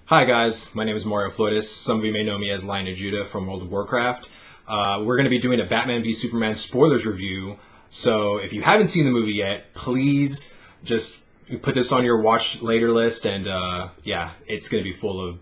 Hi guys, my name is Mario Flotis. Some of you may know me as Lion of Judah from World of Warcraft. We're going to be doing a Batman v Superman spoilers review, so if you haven't seen the movie yet, please just put this on your watch later list, and yeah, it's going to be full of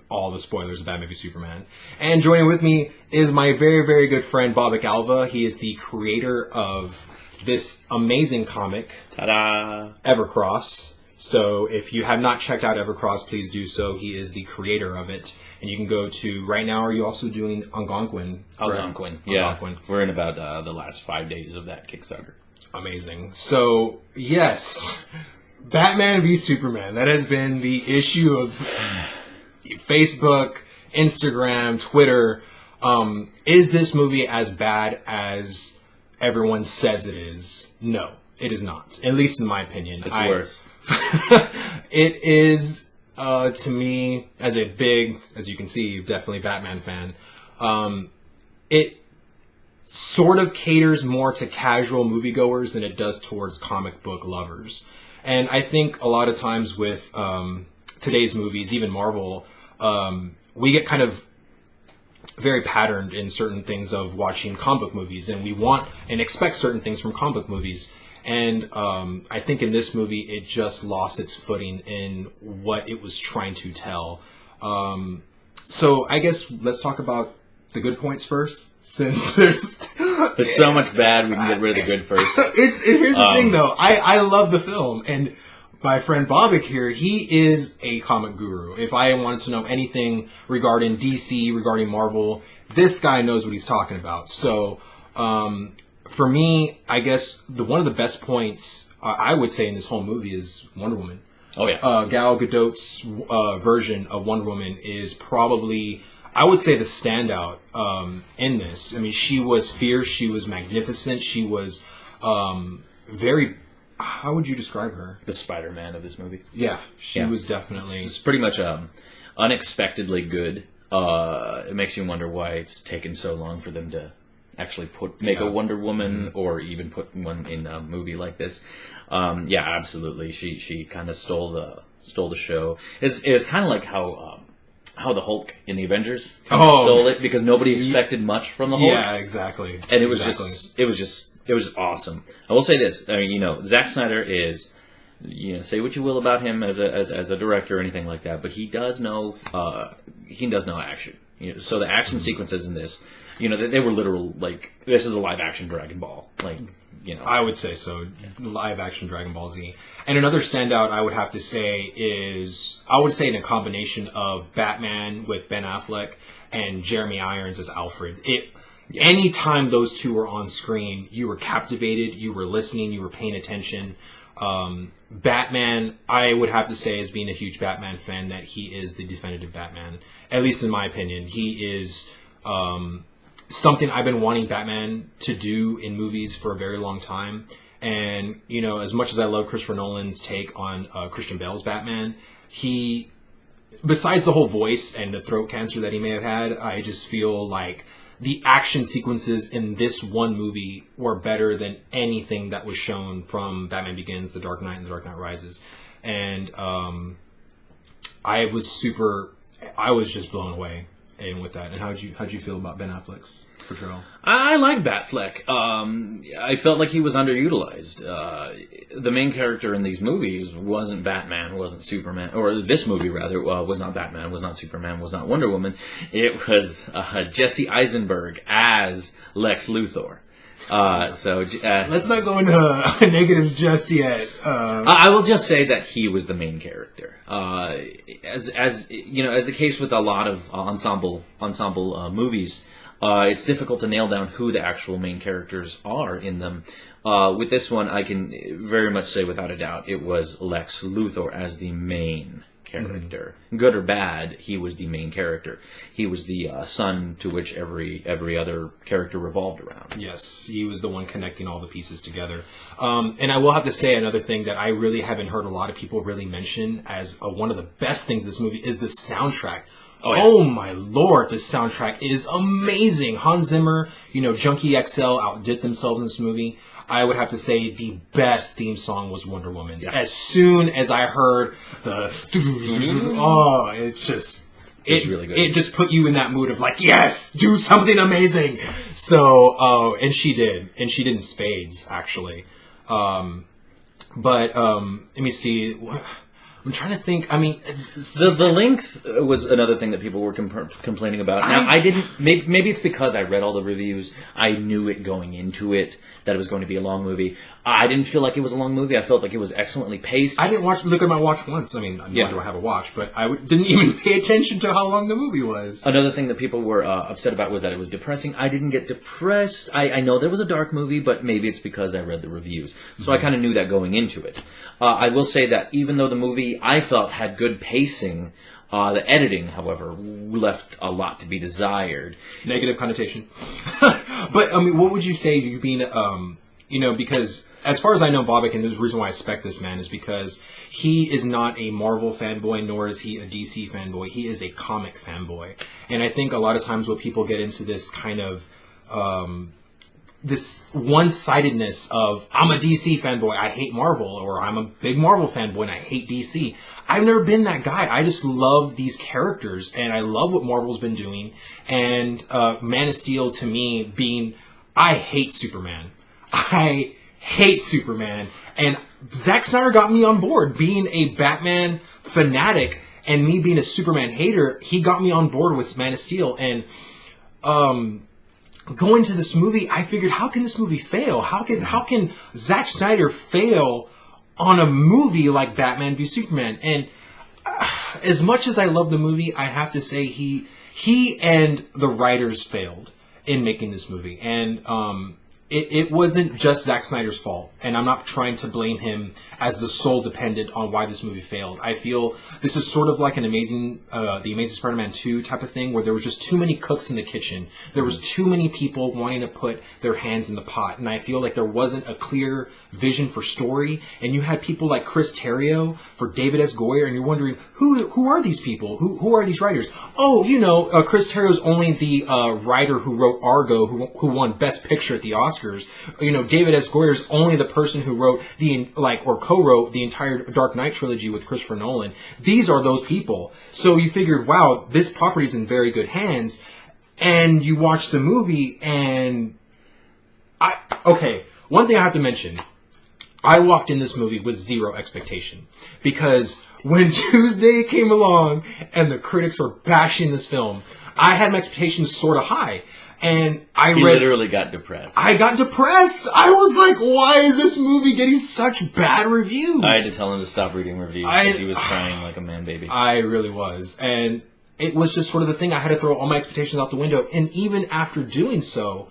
all the spoilers of Batman v Superman. And joining with me is my very, very good friend Bobic Alva. He is the creator of this amazing comic, Ta-da! Evercross. So if you have not checked out Evercross, please do so. He is the creator of it. And you can go to, right now, are you also doing ALGONQUIN? ALGONQUIN, yeah. ALGONQUIN. We're in about the last 5 days of that Kickstarter. Amazing. So, yes, Batman v Superman. That has been the issue of Facebook, Instagram, Twitter. Is this movie as bad as everyone says it is? No, it is not. At least in my opinion. It's worse. It is, to me, as a big, as you can see, definitely Batman fan, it sort of caters more to casual moviegoers than it does towards comic book lovers. And I think a lot of times with today's movies, even Marvel, we get kind of very patterned in certain things of watching comic book movies, and we want and expect certain things from comic book movies. And I think in this movie, it just lost its footing in what it was trying to tell. So I guess let's talk about the good points first, since there's so much bad, we can get rid of the good first. Here's the thing, though. I love the film, and my friend Bobic here, he is a comic guru. If I wanted to know anything regarding DC, regarding Marvel, this guy knows what he's talking about. So, for me, I guess one of the best points I would say in this whole movie is Wonder Woman. Oh yeah, Gal Gadot's version of Wonder Woman is probably, I would say, the standout in this. I mean, she was fierce, she was magnificent, she was very. How would you describe her? The Spider-Man of this movie. Yeah, she was definitely. It's pretty much unexpectedly good. It makes you wonder why it's taken so long for them to actually make a Wonder Woman, or even put one in a movie like this. Yeah, absolutely. She kind of stole the show. It's kind of like how the Hulk in the Avengers stole it, because nobody expected much from the Hulk. Yeah, exactly. And it was just awesome. I will say this. I mean, Zack Snyder is, say what you will about him as a director or anything like that, but he does know action. So the action sequences in this, they were literal, like, this is a live-action Dragon Ball. Like, I would say so. Live-action Dragon Ball Z. And another standout I would have to say is, I would say in a combination of Batman with Ben Affleck and Jeremy Irons as Alfred. Anytime those two were on screen, you were captivated, you were listening, you were paying attention. Batman, I would have to say, as being a huge Batman fan, that he is the definitive Batman. At least in my opinion. He is something I've been wanting Batman to do in movies for a very long time. And, as much as I love Christopher Nolan's take on Christian Bale's Batman, besides the whole voice and the throat cancer that he may have had, I just feel like the action sequences in this one movie were better than anything that was shown from Batman Begins, The Dark Knight, and The Dark Knight Rises. And I was just blown away with that. And how'd you feel about Ben Affleck's portrayal? I like Batfleck. I felt like he was underutilized. The main character in these movies wasn't Batman, wasn't Superman, or this movie rather was not Batman, was not Superman, was not Wonder Woman. It was Jesse Eisenberg as Lex Luthor. Let's not go into negatives just yet. I will just say that he was the main character. As the case with a lot of ensemble movies, it's difficult to nail down who the actual main characters are in them. With this one, I can very much say without a doubt it was Lex Luthor as the main character. Mm-hmm. Good or bad, he was the main character. He was the sun to which every other character revolved around. Yes, he was the one connecting all the pieces together. And I will have to say another thing that I really haven't heard a lot of people really mention as one of the best things of this movie is the soundtrack. Oh my lord, this soundtrack is amazing. Hans Zimmer, Junkie XL outdid themselves in this movie. I would have to say the best theme song was Wonder Woman's. Yeah. As soon as I heard the it's really good. It just put you in that mood of like, yes, do something amazing. So, and she did in spades actually. But let me see. I'm trying to think. I mean, the length was another thing that people were complaining about. Now, I didn't. Maybe it's because I read all the reviews. I knew it going into it that it was going to be a long movie. I didn't feel like it was a long movie. I felt like it was excellently paced. I didn't look at my watch once. I mean, nor do I have a watch, but I didn't even pay attention to how long the movie was. Another thing that people were upset about was that it was depressing. I didn't get depressed. I know there was a dark movie, but maybe it's because I read the reviews. So I kind of knew that going into it. I will say that even though the movie I felt had good pacing, the editing, however, left a lot to be desired. Negative connotation. But, I mean, what would you say you being, because as far as I know Bobic, and the reason why I respect this man is because he is not a Marvel fanboy, nor is he a DC fanboy. He is a comic fanboy. And I think a lot of times when people get into this kind of, this one-sidedness of, I'm a DC fanboy, I hate Marvel, or I'm a big Marvel fanboy and I hate DC. I've never been that guy. I just love these characters, and I love what Marvel's been doing. And Man of Steel, to me, I hate Superman. I hate Superman. And Zack Snyder got me on board. Being a Batman fanatic and me being a Superman hater, he got me on board with Man of Steel. And going to this movie, I figured, how can this movie fail? How can Zack Snyder fail on a movie like Batman v Superman? And as much as I love the movie, I have to say he and the writers failed in making this movie. And it wasn't just Zack Snyder's fault. And I'm not trying to blame him as the sole dependent on why this movie failed. I feel this is sort of like the Amazing Spider-Man 2 type of thing, where there was just too many cooks in the kitchen. There was too many people wanting to put their hands in the pot. And I feel like there wasn't a clear vision for story. And you had people like Chris Terrio for David S. Goyer, and you're wondering, who are these people? Who are these writers? Oh, Chris Terrio's only the writer who wrote Argo, who won Best Picture at the Oscars. David S. Goyer's only the person who wrote co-wrote the entire Dark Knight trilogy with Christopher Nolan. These are those people. So you figured, wow, this property's in very good hands. And you watch the movie, and one thing I have to mention. I walked in this movie with zero expectation. Because when Tuesday came along and the critics were bashing this film, I had my expectations sort of high. And I literally got depressed. I got depressed. I was like, why is this movie getting such bad reviews? I had to tell him to stop reading reviews because he was crying like a man baby. I really was. And it was just sort of the thing. I had to throw all my expectations out the window. And even after doing so,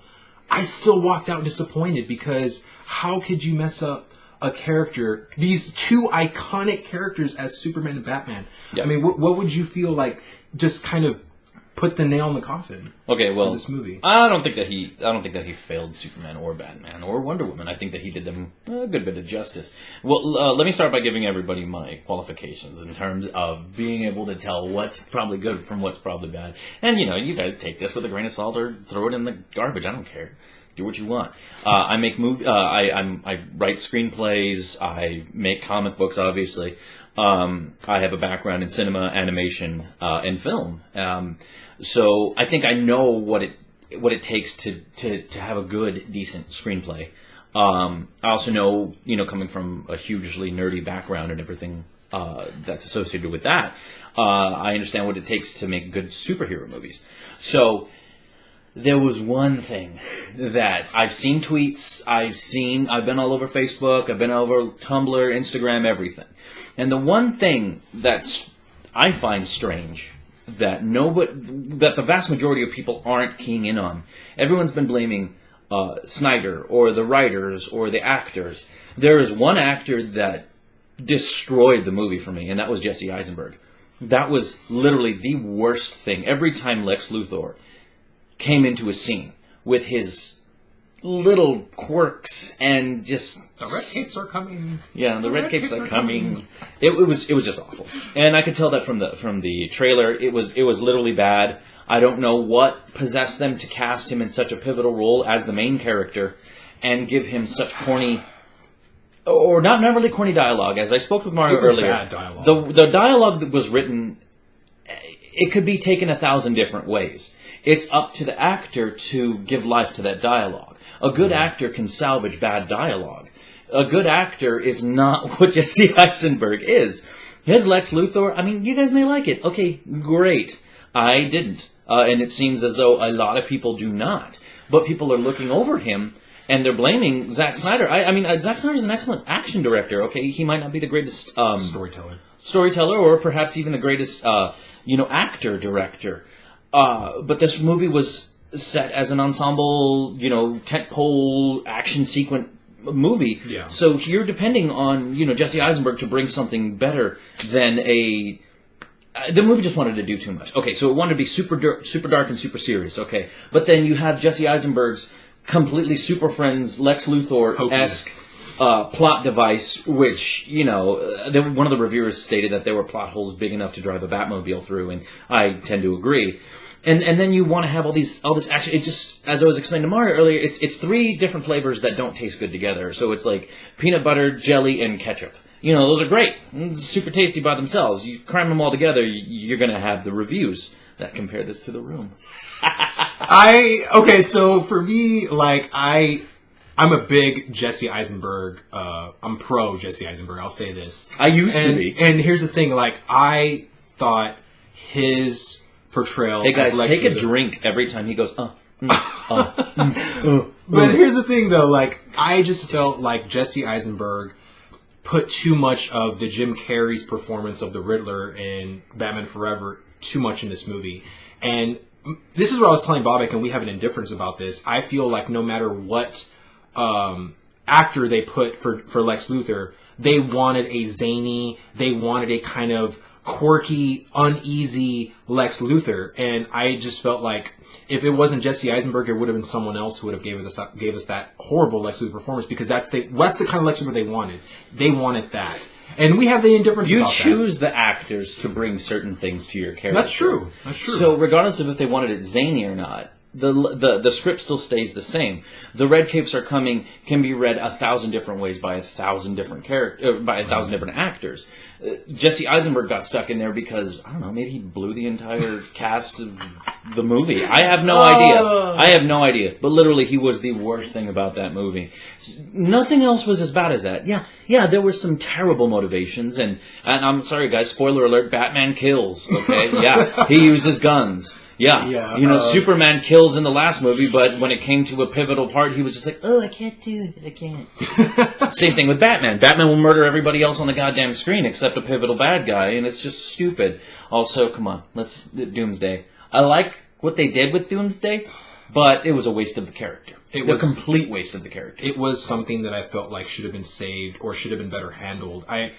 I still walked out disappointed, because how could you mess up a character, these two iconic characters as Superman and Batman? Yeah. I mean, what would you feel like just kind of put the nail in the coffin? Okay, well, this movie. I don't think that he failed Superman or Batman or Wonder Woman. I think that he did them a good bit of justice. Well, let me start by giving everybody my qualifications in terms of being able to tell what's probably good from what's probably bad. And you guys take this with a grain of salt or throw it in the garbage. I don't care. Do what you want. I make I write screenplays. I make comic books, obviously. I have a background in cinema, animation, and film. So I think I know what it takes to have a good, decent screenplay. I also know, coming from a hugely nerdy background and everything that's associated with that, I understand what it takes to make good superhero movies. So there was one thing that I've seen tweets, I've been all over Facebook, I've been over Tumblr, Instagram, everything. And the one thing that I find strange that the vast majority of people aren't keying in on, everyone's been blaming Snyder or the writers or the actors. There is one actor that destroyed the movie for me, and that was Jesse Eisenberg. That was literally the worst thing. Every time Lex Luthor came into a scene with his little quirks and just The red capes are coming. Yeah, the red capes are coming. It was just awful, and I could tell that from the trailer. It was literally bad. I don't know what possessed them to cast him in such a pivotal role as the main character, and give him such corny, or not really corny dialogue. As I spoke with Mario earlier, bad dialogue. The dialogue that was written, it could be taken 1,000 different ways. It's up to the actor to give life to that dialogue. A good actor can salvage bad dialogue. A good actor is not what Jesse Eisenberg is. His Lex Luthor, I mean, you guys may like it. Okay, great. I didn't. And it seems as though a lot of people do not. But people are looking over him, and they're blaming Zack Snyder. I mean, Zack Snyder's an excellent action director. Okay, he might not be the greatest storyteller, or perhaps even the greatest, actor director. But this movie was set as an ensemble, tentpole action sequence movie. Yeah. So you're depending on, Jesse Eisenberg to bring something better than a... the movie just wanted to do too much. Okay, so it wanted to be super dark and super serious. Okay, but then you have Jesse Eisenberg's completely Super Friends, Lex Luthor-esque plot device, which, one of the reviewers stated that there were plot holes big enough to drive a Batmobile through, and I tend to agree. And then you want to have all this action. It just, as I was explaining to Mario earlier, it's 3 different flavors that don't taste good together. So it's like peanut butter, jelly, and ketchup. Those are great. Super tasty by themselves. You cram them all together, you're going to have the reviews that compare this to The Room. Okay, so for me, I'm a big Jesse Eisenberg. I'm pro Jesse Eisenberg. I'll say this. I used to be. And here's the thing: I thought his portrayal. Hey guys, as Lex take a Luthor, drink every time he goes. But here's the thing, though. I just felt like Jesse Eisenberg put too much of the Jim Carrey's performance of the Riddler in Batman Forever too much in this movie, and this is what I was telling Bobic, and we have an indifference about this. I feel like no matter what actor they put for Lex Luthor, they wanted a zany, they wanted a kind of quirky, uneasy Lex Luthor, and I just felt like if it wasn't Jesse Eisenberg, it would have been someone else who would have gave us that horrible Lex Luthor performance, because that's the kind of Lex Luthor they wanted. They wanted that. And we have the indifference about that. You choose the actors to bring certain things to your character. That's true. So regardless of if they wanted it zany or not, the script still stays the same. The red capes are coming can be read 1,000 different ways by 1,000 different by 1,000 different actors. Jesse Eisenberg got stuck in there because, I don't know, maybe he blew the entire cast of the movie. I have no idea. But literally, he was the worst thing about that movie. Nothing else was as bad as that. Yeah, there were some terrible motivations, and I'm sorry, guys, spoiler alert, Batman kills, okay? Yeah, he uses guns. Yeah. Superman kills in the last movie, but when it came to a pivotal part, he was just like, oh, I can't do it. I can't. Same thing with Batman. Batman will murder everybody else on the goddamn screen except a pivotal bad guy, and it's just stupid. Also, come on, Doomsday. I like what they did with Doomsday, but it was a waste of the character. It was a complete waste of the character. It was something that I felt like should have been saved or should have been better handled. I've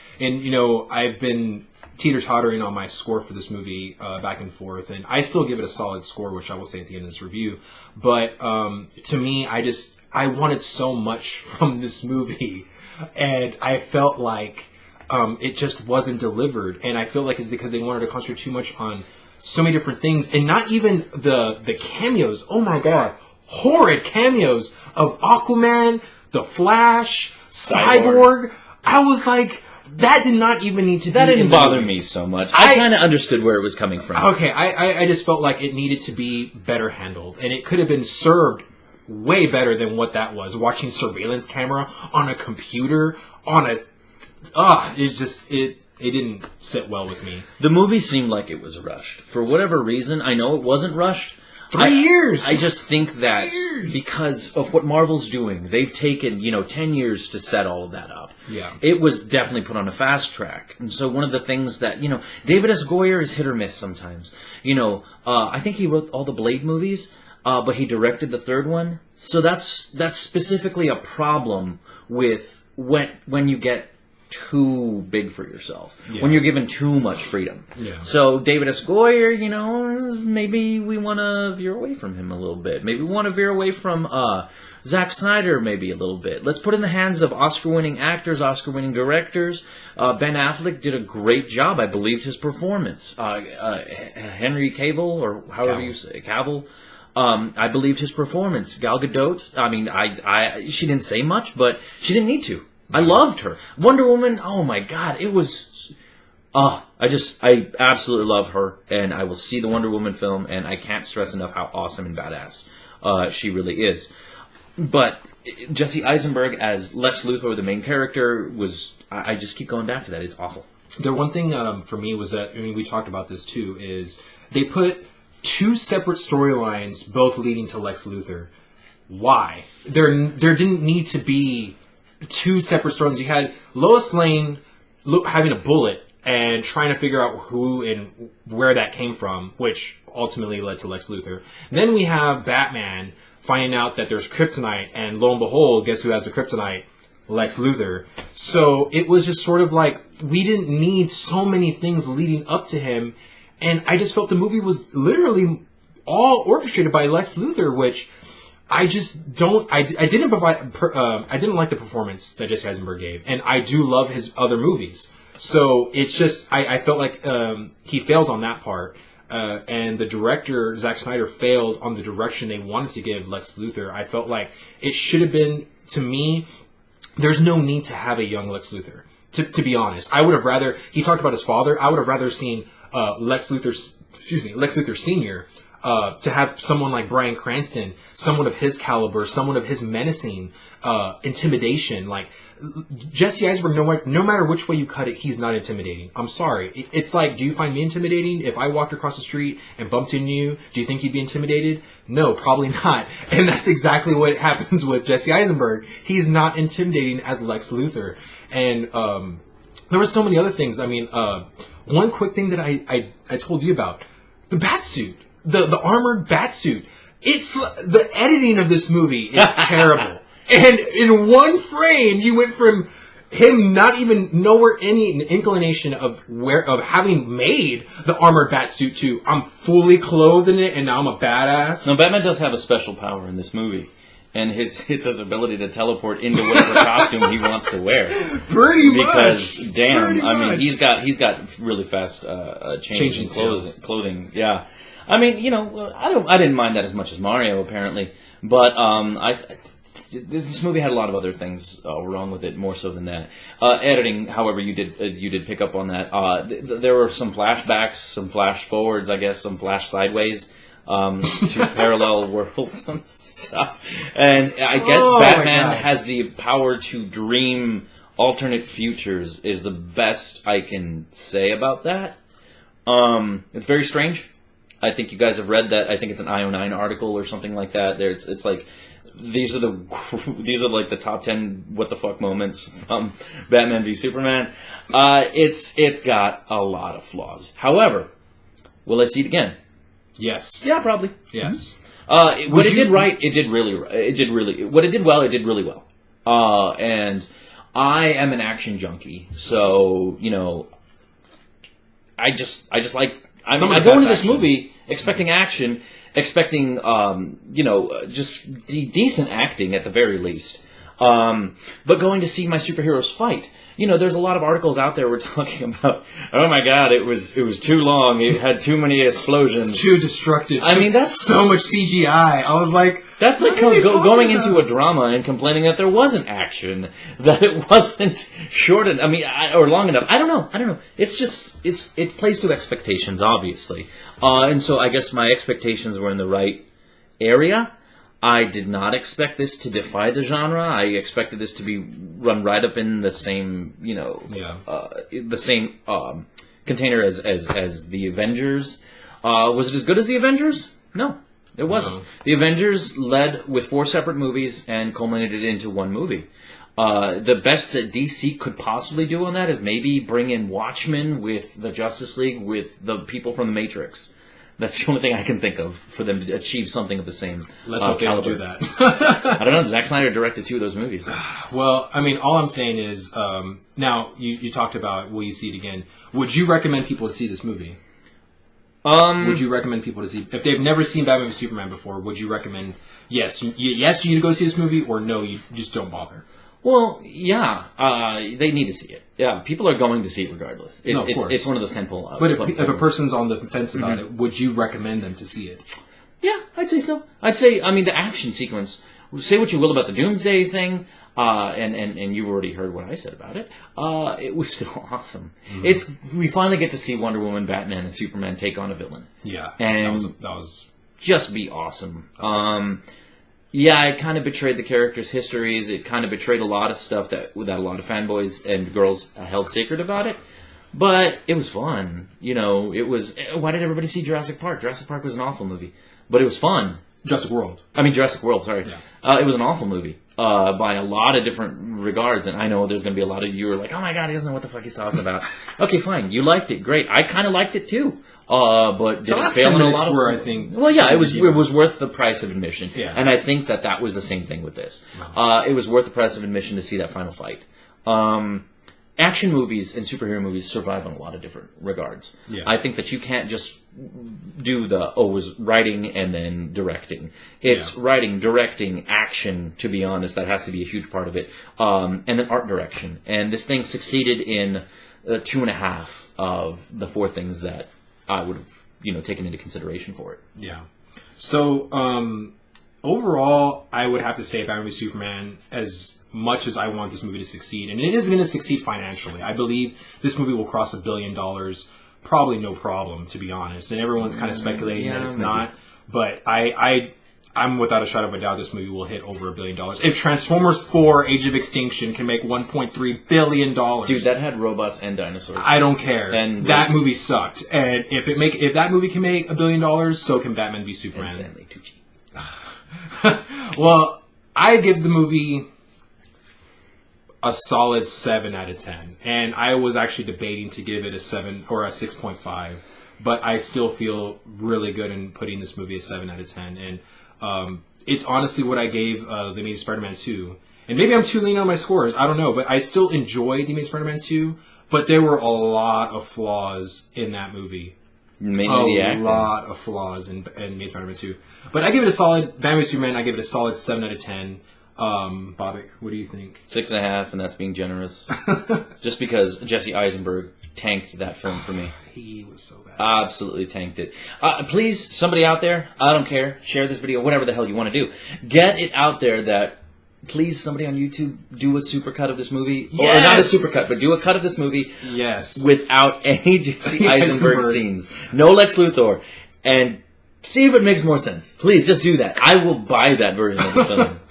been teeter-tottering on my score for this movie back and forth, and I still give it a solid score, which I will say at the end of this review. But to me, I wanted so much from this movie, and I felt like it just wasn't delivered. And I feel like it's because they wanted to concentrate too much on so many different things, and not even the cameos. Oh my god, horrid cameos of Aquaman, The Flash, Cyborg. I was like, that did not even need to be. That didn't bother me so much. I kind of understood where it was coming from. Okay, I just felt like it needed to be better handled, and it could have been served way better than what that was. Watching surveillance camera on a computer it didn't sit well with me. The movie seemed like it was rushed. For whatever reason, I know it wasn't rushed. 3 years! I just think that because of what Marvel's doing, they've taken, 10 years to set all of that up. Yeah. It was definitely put on a fast track. And so one of the things that, David S. Goyer is hit or miss sometimes. I think he wrote all the Blade movies, but he directed the third one. So that's specifically a problem with when you get too big for yourself, Yeah. when you're given too much freedom. Yeah. So David S. Goyer, you know, maybe we want to veer away from him a little bit. Maybe we want to veer away from Zack Snyder maybe a little bit. Let's put it in the hands of Oscar-winning actors, Oscar-winning directors. Ben Affleck did a great job. I believed his performance. Henry Cavill, or however you say Cavill. I believed his performance. Gal Gadot, I mean, she didn't say much, but she didn't need to. I loved her. Wonder Woman, oh my God, it was... I absolutely love her, and I will see the Wonder Woman film, and I can't stress enough how awesome and badass she really is. But Jesse Eisenberg as Lex Luthor, the main character, was... I just keep going back to that. It's awful. The one thing for me was that, I mean, we talked about this too, is they put two separate storylines, both leading to Lex Luthor. Why? There didn't need to be two separate storylines. You had Lois Lane having a bullet and trying to figure out who and where that came from, which ultimately led to Lex Luthor. Then we have Batman finding out that there's kryptonite, and lo and behold, guess who has the kryptonite? Lex Luthor. So it was just sort of like, we didn't need so many things leading up to him, and I just felt the movie was literally all orchestrated by Lex Luthor, which I just don't. I didn't like the performance that Jesse Eisenberg gave, and I do love his other movies. So it's just I felt like he failed on that part, and the director Zack Snyder failed on the direction they wanted to give Lex Luthor. I felt like it should have been, to me, there's no need to have a young Lex Luthor. To be honest, I would have rather. He talked about his father. I would have rather seen Lex Luthor Senior. To have someone like Bryan Cranston, someone of his caliber, someone of his menacing intimidation. Like Jesse Eisenberg, no matter which way you cut it, he's not intimidating. I'm sorry. It's like, do you find me intimidating? If I walked across the street and bumped into you, do you think you'd be intimidated? No, probably not. And that's exactly what happens with Jesse Eisenberg. He's not intimidating as Lex Luthor. And there were so many other things. I mean, one quick thing that I told you about, the Batsuit. The armored batsuit. It's the editing of this movie is terrible. And in one frame, you went from him not even nowhere any inclination of having made the armored batsuit to I'm fully clothed in it and now I'm a badass. No, Batman does have a special power in this movie. And it's his ability to teleport into whatever costume he wants to wear. Pretty much. Because damn, I mean, he's got really fast changing clothing. Yeah. I mean, you know, I didn't mind that as much as Mario, apparently, but this movie had a lot of other things wrong with it, more so than that. Editing, however, you did pick up on that. There were some flashbacks, some flash forwards, I guess, some flash sideways to parallel worlds and stuff. And I guess Batman has the power to dream alternate futures. Is the best I can say about that. It's very strange. I think you guys have read that. I think it's an IO9 article or something like that. It's like these are like the top 10 what the fuck moments from Batman v Superman. It's got a lot of flaws. However, will I see it again? Yes. Yeah, probably. Yes. What it did right, it did really. What it did well, it did really well. And I am an action junkie, so you know, I just like. I mean, I go into this movie expecting action, expecting, just decent acting at the very least. But going to see my superheroes fight. You know, there's a lot of articles out there we're talking about, oh my god, it was too long, it had too many explosions. It's too destructive. I mean, that's so much CGI. I was like... That's like going into a drama and complaining that there wasn't action, that it wasn't short enough, or long enough. I don't know. It's just, it plays to expectations, obviously. And so I guess my expectations were in the right area. I did not expect this to defy the genre. I expected this to be run right up in the same, the same container as the Avengers. Was it as good as the Avengers? No, it wasn't. No. The Avengers led with 4 separate movies and culminated into one movie. The best that DC could possibly do on that is maybe bring in Watchmen with the Justice League with the people from The Matrix. That's the only thing I can think of for them to achieve something of the same Let's hope they don't caliber. do that. I don't know. Zack Snyder directed 2 of those movies. Well, I mean, all I'm saying is, now you talked about will you see it again? Would you recommend people to see this movie? Would you recommend people to see if they've never seen Batman v Superman before? Would you recommend yes you need to go see this movie, or no, you just don't bother? Well, yeah, they need to see it. Yeah, people are going to see it regardless. No, of course. It's one of those tentpole. But if a person's on the fence about it, would you recommend them to see it? Yeah, I'd say so. I'd say, I mean, the action sequence. Say what you will about the Doomsday thing, and you've already heard what I said about it. It was still awesome. We finally get to see Wonder Woman, Batman, and Superman take on a villain. Yeah, and that was just be awesome. Yeah, it kind of betrayed the characters' histories. It kind of betrayed a lot of stuff that a lot of fanboys and girls held sacred about it. But it was fun. You know, it was... Why did everybody see Jurassic Park? Jurassic Park was an awful movie. But it was fun. Jurassic World. Jurassic World, sorry. Yeah. It was an awful movie by a lot of different regards. And I know there's going to be a lot of you who are like, oh my god, he doesn't know what the fuck he's talking about. Okay, fine. You liked it. Great. I kind of liked it too. But did it fail in a lot of... I think... Well, yeah, it was worth the price of admission. Yeah. And I think that was the same thing with this. It was worth the price of admission to see that final fight. Action movies and superhero movies survive on a lot of different regards. Yeah. I think that you can't just do it was writing and then directing. It's writing, directing, action, to be honest. That has to be a huge part of it. And then art direction. And this thing succeeded in 2.5 of the 4 things that I would have, taken into consideration for it. Yeah. So, overall, I would have to say Batman v Superman, as much as I want this movie to succeed, and it is going to succeed financially. I believe this movie will cross $1 billion, probably no problem, to be honest. And everyone's kind of speculating that it's not. But I'm without a shadow of a doubt this movie will hit over $1 billion. If Transformers 4: Age of Extinction can make $1.3 billion, dude, that had robots and dinosaurs. I don't care. And that movie sucked. And if that movie can make $1 billion, so can Batman v Superman. And Stanley Tucci. Well, I give the movie a solid 7 out of 10, and I was actually debating to give it a 7 or a 6.5, but I still feel really good in putting this movie a 7 out of 10, and it's honestly what I gave The Amazing Spider-Man 2, and maybe I'm too lean on my scores, I don't know, but I still enjoyed The Amazing Spider-Man 2, but there were a lot of flaws in that movie. Mainly the acting. A lot of flaws in Amazing Spider-Man 2, but I give it a solid, Batman v Superman, I give it a solid 7 out of 10. Bobic, what do you think? 6.5, and that's being generous. Just because Jesse Eisenberg tanked that film for me. He was so bad. Absolutely tanked it. Please, somebody out there, I don't care, share this video, whatever the hell you want to do. Get it out there that, please, somebody on YouTube, do a supercut of this movie. Yes! Or not a supercut, but do a cut of this movie. Yes. Without any Jesse Eisenberg scenes. No Lex Luthor. And see if it makes more sense. Please, just do that. I will buy that version of the film.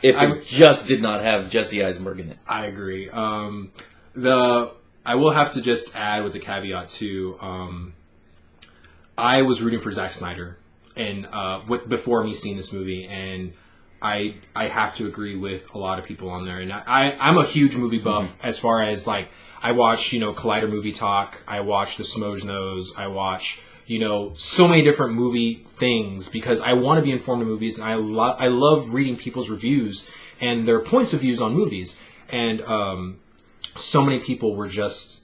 If it just did not have Jesse Eisenberg in it. I agree. I will have to just add with the caveat too. I was rooting for Zack Snyder, and before me seeing this movie, and I have to agree with a lot of people on there. And I'm a huge movie buff as far as like I watch Collider Movie Talk, I watch The Smoes Knows, I watch so many different movie things because I want to be informed of movies, and I love reading people's reviews and their points of views on movies. And so many people were just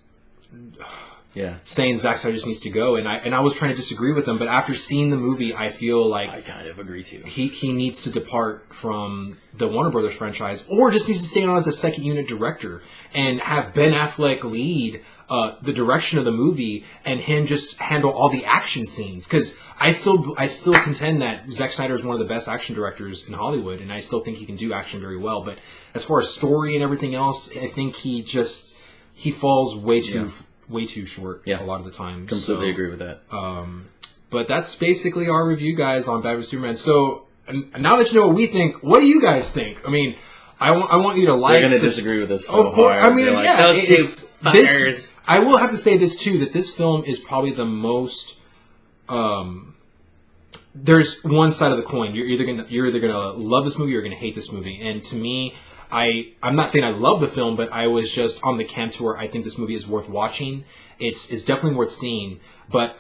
saying Zack Snyder just needs to go, and I was trying to disagree with them. But after seeing the movie, I feel like I kind of agree too. He needs to depart from the Warner Brothers franchise, or just needs to stay on as a second unit director and have Ben Affleck lead the direction of the movie, and him just handle all the action scenes. Because I still contend that Zack Snyder is one of the best action directors in Hollywood, and I still think he can do action very well. But as far as story and everything else, I think he falls way too short a lot of the time. Completely agree with that. But that's basically our review, guys, on Batman v Superman. So now that you know what we think, what do you guys think? I mean, I want you to like. They're going to disagree with us. So of course, hard. I mean, like, this. I will have to say this too, that this film is probably the most. There's one side of the coin. You're either gonna love this movie or you're gonna hate this movie. And to me, I'm not saying I love the film, but I was just on the camp to where I think this movie is worth watching. It's definitely worth seeing. But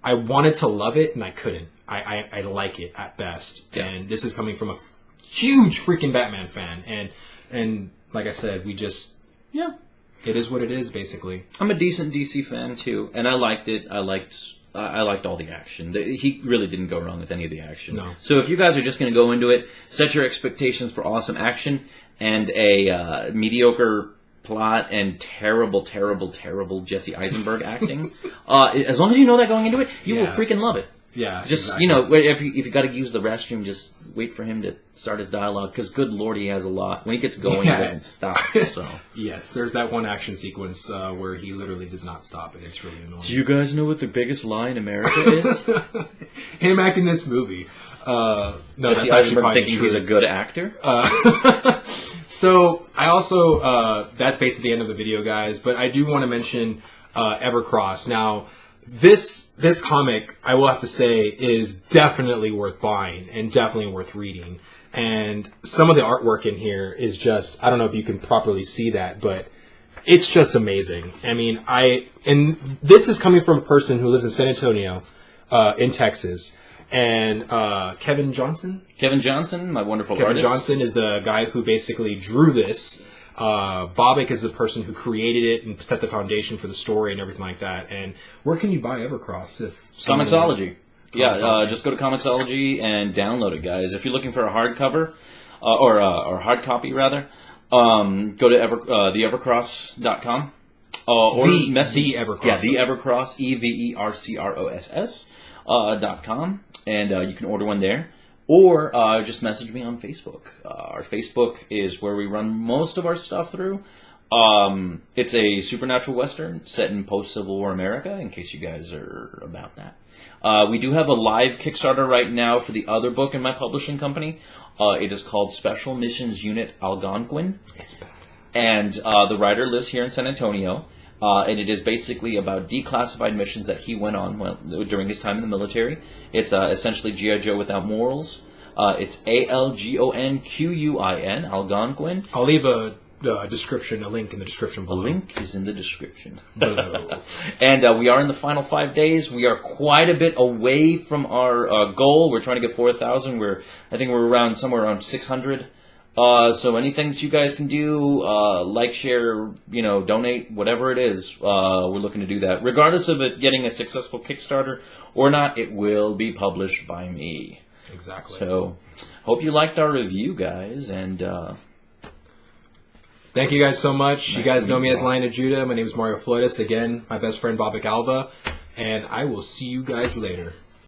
I wanted to love it and I couldn't. I like it at best. Yeah. And this is coming from a huge freaking Batman fan. And like I said, we just... Yeah. It is what it is, basically. I'm a decent DC fan, too. And I liked it. I liked all the action. He really didn't go wrong with any of the action. No. So if you guys are just going to go into it, set your expectations for awesome action and a mediocre plot and terrible Jesse Eisenberg acting. As long as you know that going into it, you will freaking love it. Yeah, just exactly. If you got to use the restroom, just wait for him to start his dialogue. Because good lord, he has a lot. When he gets going, he doesn't stop. So yes, there's that one action sequence where he literally does not stop, and it's really annoying. Do you guys know what the biggest lie in America is? Him acting this movie. No, Jesse that's actually probably thinking true. he's a good actor. So I also that's basically the end of the video, guys. But I do want to mention Evercross. Now, this comic, I will have to say, is definitely worth buying and definitely worth reading. And some of the artwork in here is just, I don't know if you can properly see that, but it's just amazing. I mean, and this is coming from a person who lives in San Antonio, in Texas. And Kevin Johnson, my wonderful artist. Kevin Johnson is the guy who basically drew this. Bobic is the person who created it and set the foundation for the story and everything like that. And where can you buy Evercross? Comixology. Yeah, just go to Comixology and download it, guys. If you're looking for a hardcover, or hard copy, rather, go to theevercross.com. Or message the Evercross. Yeah, the Evercross, EVERCROSS.com. And you can order one there. Or just message me on Facebook. Our Facebook is where we run most of our stuff through. It's a supernatural western set in post-Civil War America, in case you guys are about that. We do have a live Kickstarter right now for the other book in my publishing company. It is called Special Missions Unit ALGONQUIN. It's bad. And the writer lives here in San Antonio. And it is basically about declassified missions that he went on during his time in the military. It's essentially G.I. Joe without morals. It's ALGONQUIN, Algonquin. I'll leave a link in the description below. The link is in the description. Below. And we are in the final 5 days. We are quite a bit away from our goal. We're trying to get 4,000. I think we're somewhere around 600. So anything that you guys can do, like, share, donate, whatever it is, we're looking to do that. Regardless of it getting a successful Kickstarter or not, it will be published by me. Exactly. So, hope you liked our review, guys, and thank you guys so much. Nice you guys know me as all. Lion of Judah. My name is Mario Floydus. Again, my best friend Bobic Alva. And I will see you guys later.